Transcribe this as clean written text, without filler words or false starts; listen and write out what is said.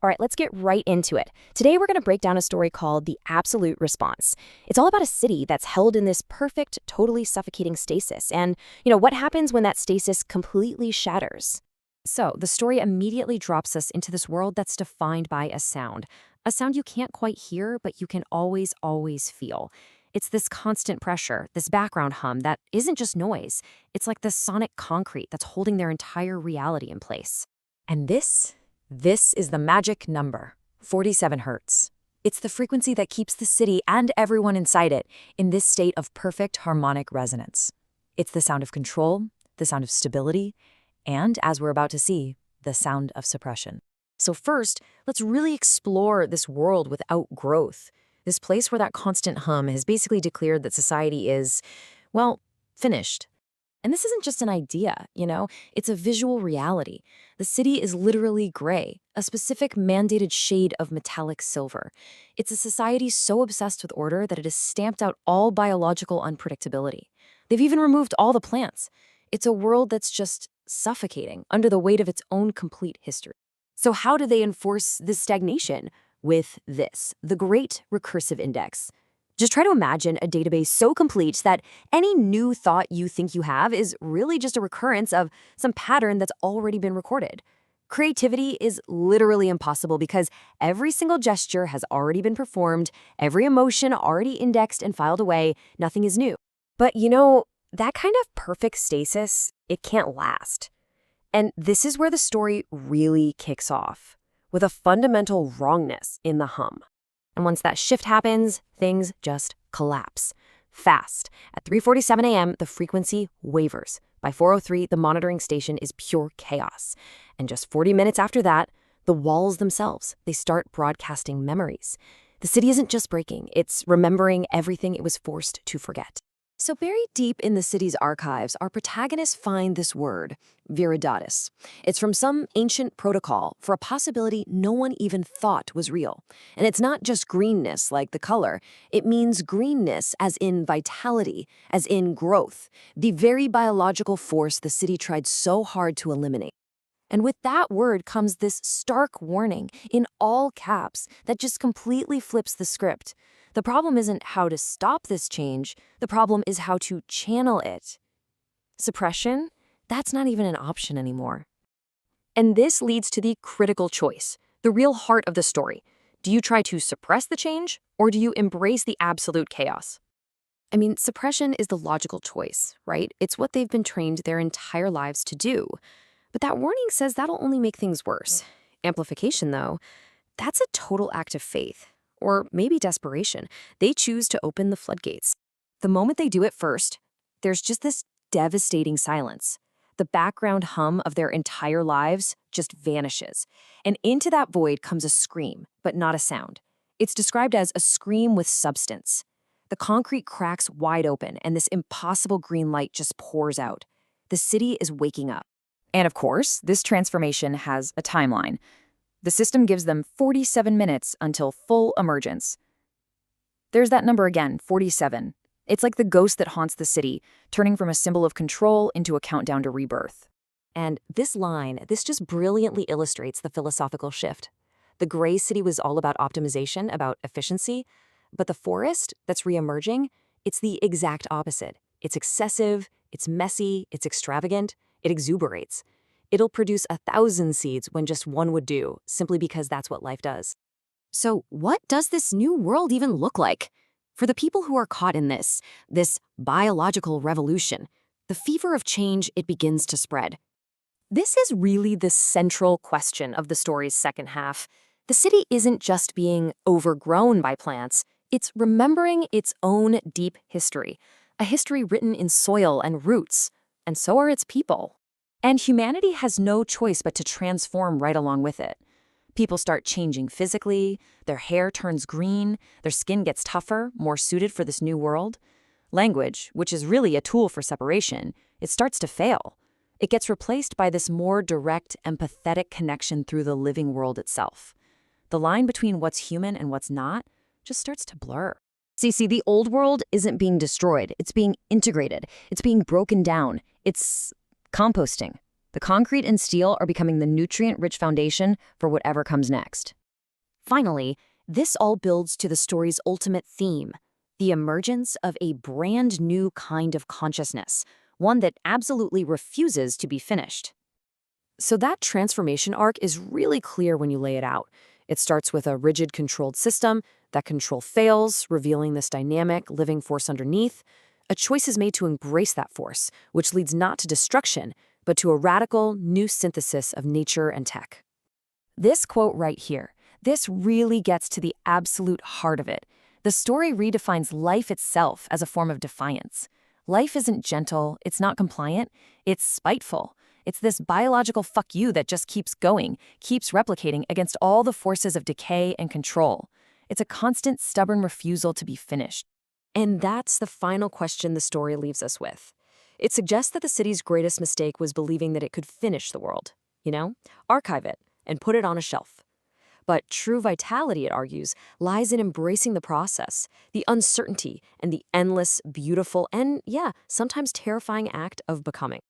All right, let's get right into it. Today we're going to break down a story called The Absolute Response. It's all about a city that's held in this perfect, totally suffocating stasis. And, what happens when that stasis completely shatters? So, the story immediately drops us into this world that's defined by a sound. A sound you can't quite hear, but you can always feel. It's this constant pressure, this background hum that isn't just noise. It's like the sonic concrete that's holding their entire reality in place. And this is the magic number, 47 hertz. It's the frequency that keeps the city and everyone inside it in this state of perfect harmonic resonance. It's the sound of control, the sound of stability, and, as we're about to see, the sound of suppression. So first, let's really explore this world without growth, this place where that constant hum has basically declared that society is, well, finished. And this isn't just an idea, it's a visual reality. The city is literally gray, a specific mandated shade of metallic silver. It's a society so obsessed with order that it has stamped out all biological unpredictability. They've even removed all the plants. It's a world that's just suffocating under the weight of its own complete history. So how do they enforce this stagnation? With this, the Great Recursive Index. Just try to imagine a database so complete that any new thought you think you have is really just a recurrence of some pattern that's already been recorded. Creativity is literally impossible because every single gesture has already been performed, every emotion already indexed and filed away, nothing is new. But that kind of perfect stasis, it can't last. And this is where the story really kicks off, with a fundamental wrongness in the hum. And once that shift happens, things just collapse. Fast. At 3:47 a.m., the frequency wavers. By 4:03, the monitoring station is pure chaos. And just 40 minutes after that, the walls themselves, they start broadcasting memories. The city isn't just breaking, it's remembering everything it was forced to forget. So buried deep in the city's archives, our protagonists find this word, Viriditas. It's from some ancient protocol for a possibility no one even thought was real. And it's not just greenness like the color. It means greenness as in vitality, as in growth, the very biological force the city tried so hard to eliminate. And with that word comes this stark warning in all caps that just completely flips the script. The problem isn't how to stop this change, the problem is how to channel it. Suppression? That's not even an option anymore. And this leads to the critical choice, the real heart of the story. Do you try to suppress the change, or do you embrace the absolute chaos? I mean, suppression is the logical choice, right? It's what they've been trained their entire lives to do. But that warning says that'll only make things worse. Amplification, though, that's a total act of faith. Or maybe desperation. They choose to open the floodgates. The moment they do it first, there's just this devastating silence. The background hum of their entire lives just vanishes. And into that void comes a scream, but not a sound. It's described as a scream with substance. The concrete cracks wide open, and this impossible green light just pours out. The city is waking up. And of course, this transformation has a timeline. The system gives them 47 minutes until full emergence. There's that number again, 47. It's like the ghost that haunts the city, turning from a symbol of control into a countdown to rebirth. And this just brilliantly illustrates the philosophical shift. The gray city was all about optimization, about efficiency, but the forest that's reemerging, it's the exact opposite. It's excessive, it's messy, it's extravagant, it exuberates. It'll produce 1,000 seeds when just one would do, simply because that's what life does. So what does this new world even look like? For the people who are caught in this biological revolution, the fever of change, it begins to spread. This is really the central question of the story's second half. The city isn't just being overgrown by plants, it's remembering its own deep history, a history written in soil and roots, and so are its people. And humanity has no choice but to transform right along with it. People start changing physically, their hair turns green, their skin gets tougher, more suited for this new world. Language, which is really a tool for separation, it starts to fail. It gets replaced by this more direct, empathetic connection through the living world itself. The line between what's human and what's not just starts to blur. See, the old world isn't being destroyed, it's being integrated, it's being broken down, it's composting. The concrete and steel are becoming the nutrient-rich foundation for whatever comes next. Finally, this all builds to the story's ultimate theme, the emergence of a brand new kind of consciousness, one that absolutely refuses to be finished. So that transformation arc is really clear when you lay it out. It starts with a rigid controlled system. That control fails, revealing this dynamic, living force underneath. A choice is made to embrace that force, which leads not to destruction, but to a radical, new synthesis of nature and tech. This quote right here, this really gets to the absolute heart of it. The story redefines life itself as a form of defiance. Life isn't gentle, it's not compliant, it's spiteful. It's this biological fuck you that just keeps going, keeps replicating against all the forces of decay and control. It's a constant, stubborn refusal to be finished. And that's the final question the story leaves us with. It suggests that the city's greatest mistake was believing that it could finish the world. Archive it and put it on a shelf. But true vitality, it argues, lies in embracing the process, the uncertainty, and the endless, beautiful, and, sometimes terrifying act of becoming.